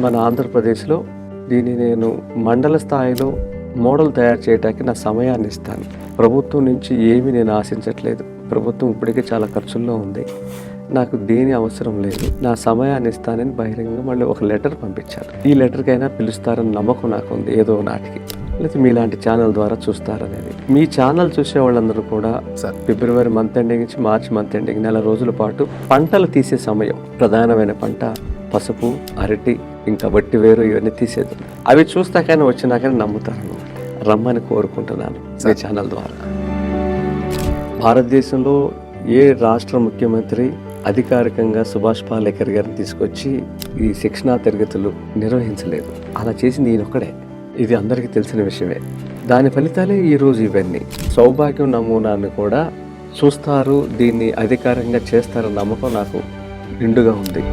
మన ఆంధ్రప్రదేశ్లో దీన్ని నేను మండల స్థాయిలో మోడల్ తయారు చేయడానికి నా సమయాన్ని ఇస్తాను. ప్రభుత్వం నుంచి ఏమీ నేను ఆశించట్లేదు. ప్రభుత్వం ఇప్పటికే చాలా ఖర్చుల్లో ఉంది. నాకు దేని అవసరం లేదు. నా సమయాన్ని ఇస్తానని బహిరంగంగా మళ్ళీ ఒక లెటర్ పంపించారు. ఈ లెటర్కైనా పిలుస్తారని నమ్మకం నాకు ఉంది ఏదో నాటికి, లేకపోతే మీలాంటి ఛానల్ ద్వారా చూస్తారనేది. మీ ఛానల్ చూసే వాళ్ళందరూ కూడా ఫిబ్రవరి మంత్ ఎండింగ్ నుంచి మార్చి మంత్ ఎండింగ్ నెల రోజుల పాటు పంటలు తీసే సమయం. ప్రధానమైన పంట పసుపు, అరటి, ఇంకా వట్టి వేరు ఇవన్నీ తీసేది. అవి చూస్తాకైనా వచ్చినాకైనా నమ్ముతారు. రమ్మని కోరుకుంటున్నాను మీ ఛానల్ ద్వారా. భారతదేశంలో ఏ రాష్ట్ర ముఖ్యమంత్రి అధికారికంగా సుభాష్ పాలేకర్ గారిని తీసుకొచ్చి ఈ శిక్షణా తరగతులు నిర్వహించలేదు. అలా చేసింది ఈయనొక్కడే. ఇది అందరికీ తెలిసిన విషయమే. దాని ఫలితాలే ఈరోజు ఇవన్నీ. సౌభాగ్యం నమూనాన్ని కూడా చూస్తారు, దీన్ని అధికారికంగా చేస్తారన్న నమ్మకం నాకు నిండుగా ఉంది.